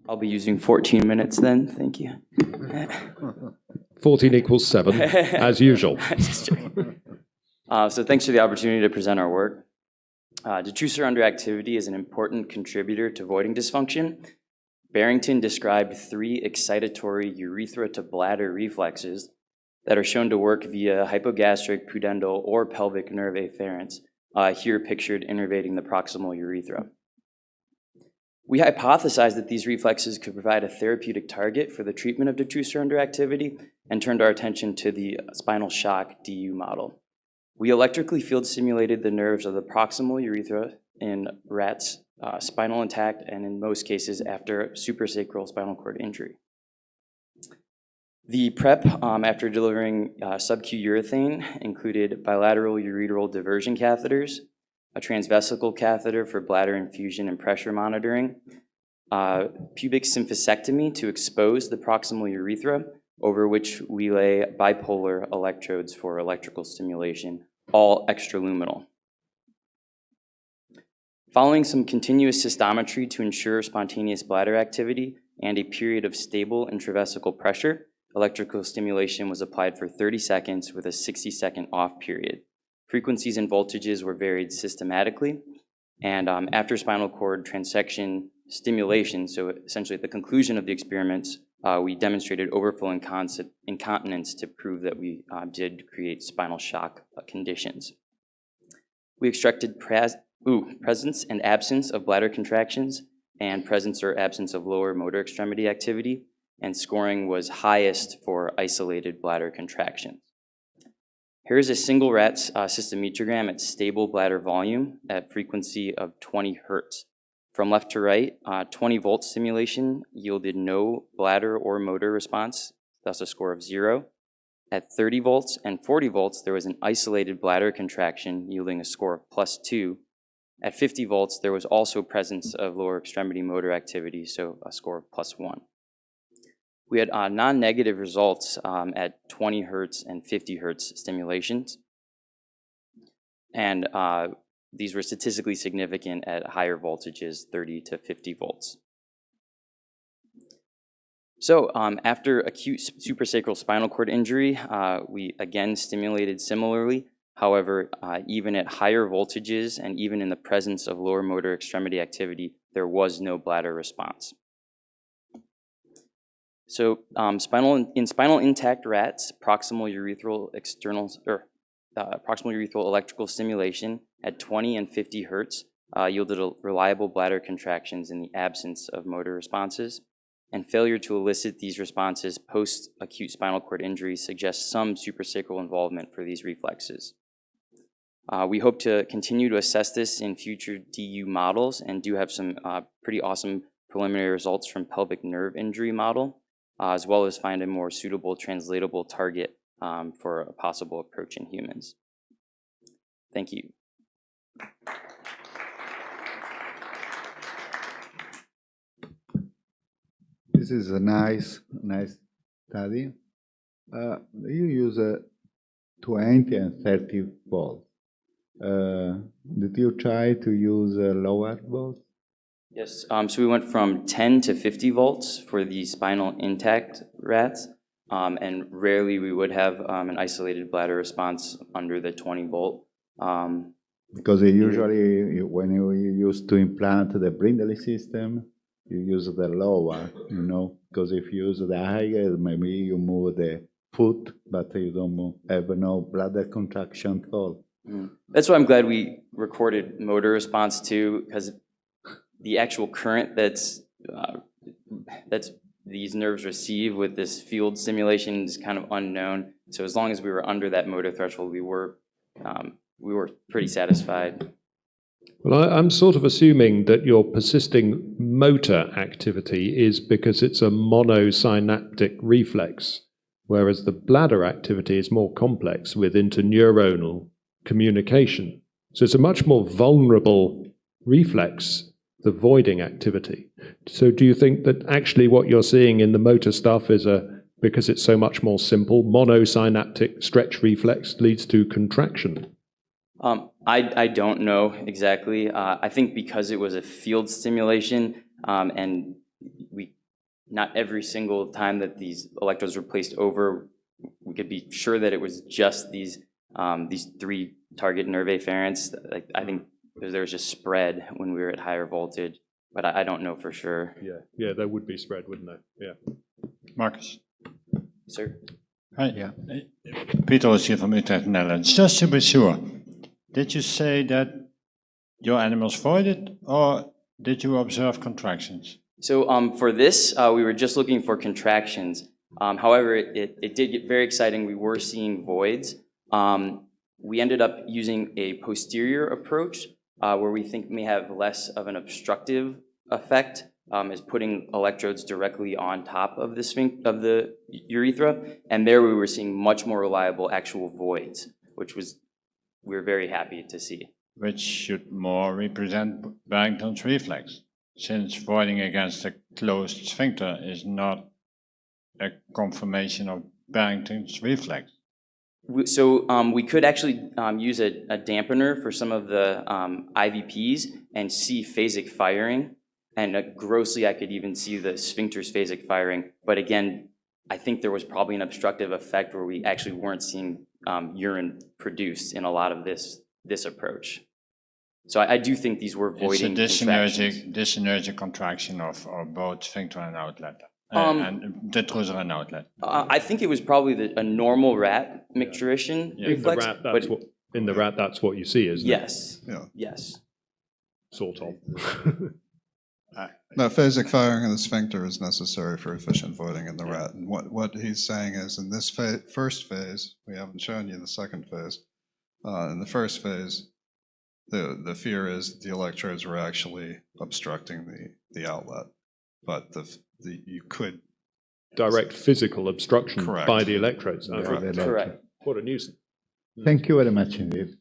I'll be using 14 minutes then. Thank you. 14 equals 7, as usual. So thanks for the opportunity to present our work. Detrusor underactivity is an important contributor to voiding dysfunction. Barrington described 3 excitatory urethra to bladder reflexes that are shown to work via hypogastric, pudendal, or pelvic nerve afferents, here pictured innervating the proximal urethra. We hypothesized that these reflexes could provide a therapeutic target for the treatment of detrusor underactivity and turned our attention to the spinal shock DU model. We electrically field stimulated the nerves of the proximal urethra in rats, spinal intact, and in most cases after suprasacral spinal cord injury. The prep after delivering sub-Q urethane included bilateral ureteral diversion catheters, a transvesical catheter for bladder infusion and pressure monitoring, pubic symphysectomy to expose the proximal urethra, over which we lay bipolar electrodes for electrical stimulation, all extraluminal. Following some continuous cystometry to ensure spontaneous bladder activity and a period of stable intravesical pressure, electrical stimulation was applied for 30 seconds with a 60-second off period. Frequencies and voltages were varied systematically, and after spinal cord transection stimulation, so essentially at the conclusion of the experiments, we demonstrated overflow incontinence to prove that we did create spinal shock conditions. We extracted presence and absence of bladder contractions and presence or absence of lower motor extremity activity, and scoring was highest for isolated bladder contractions. Here is a single rat cystometrogram at stable bladder volume at frequency of 20 hertz. From left to right, 20 volt stimulation yielded no bladder or motor response, thus a score of 0. At 30 volts and 40 volts, there was an isolated bladder contraction yielding a score of +2. At 50 volts, there was also presence of lower extremity motor activity, so a score of +1. We had non-negative results at 20 hertz and 50 hertz stimulations. And these were statistically significant at higher voltages, 30 to 50 volts. So after acute suprasacral spinal cord injury, we again stimulated similarly. However, even at higher voltages and even in the presence of lower motor extremity activity, there was no bladder response. So in spinal intact rats, proximal urethral electrical stimulation at 20 and 50 hertz yielded reliable bladder contractions in the absence of motor responses, and failure to elicit these responses post-acute spinal cord injury suggests some suprasacral involvement for these reflexes. We hope to continue to assess this in future DU models and do have some pretty awesome preliminary results from pelvic nerve injury model, as well as find a more suitable translatable target for a possible approach in humans. Thank you. This is a nice study. You use 20 and 30 volts. Did you try to use lower volts? Yes, so we went from 10 to 50 volts for the spinal intact rats, and rarely we would have an isolated bladder response under the 20 volt. Because usually when you use to implant the Brindley system, you use the lower, because if you use the higher, maybe you move the foot, but you don't have no bladder contraction at all. That's why I'm glad we recorded motor response too, because the actual current that's these nerves receive with this field stimulation is kind of unknown. So as long as we were under that motor threshold, we were pretty satisfied. Well, I'm sort of assuming that your persisting motor activity is because it's a monosynaptic reflex, whereas the bladder activity is more complex with interneuronal communication. So it's a much more vulnerable reflex, the voiding activity. So do you think that actually what you're seeing in the motor stuff is because it's so much more simple, monosynaptic stretch reflex leads to contraction? I don't know exactly. I think because it was a field stimulation and we not every single time that these electrodes were placed over, we could be sure that it was just these 3 target nerve afferents. I think there was just spread when we were at higher voltage, but I don't know for sure. Yeah, there would be spread, wouldn't there? Yeah. Marcus. Sir? Hi. Yeah. Peter was here from Utrecht, Netherlands. Just to be sure, did you say that your animals voided, or did you observe contractions? So for this, we were just looking for contractions. However, it did get very exciting. We were seeing voids. We ended up using a posterior approach where we think may have less of an obstructive effect, is putting electrodes directly on top of the urethra. And there we were seeing much more reliable actual voids, which we were very happy to see. Which should more represent Barrington's reflex, since voiding against a closed sphincter is not a confirmation of Barrington's reflex. So we could actually use a dampener for some of the IVPs and see phasic firing. And grossly, I could even see the sphincter's phasic firing. But again, I think there was probably an obstructive effect where we actually weren't seeing urine produced in a lot of this approach. So I do think these were voiding contractions. It's a dysynergic contraction of both sphincter and outlet. And detrusor and outlet. I think it was probably a normal rat micturition reflex. In the rat, that's what you see, isn't it? Yes. Yeah. Yes. Sort of. No, phasic firing of the sphincter is necessary for efficient voiding in the rat. And what he's saying is in this first phase, we haven't shown you the second phase. In the first phase, the fear is the electrodes were actually obstructing the outlet, but you could Direct physical obstruction Correct. by the electrodes. Yeah, Right. the Correct. What a nuisance. Thank you very much indeed.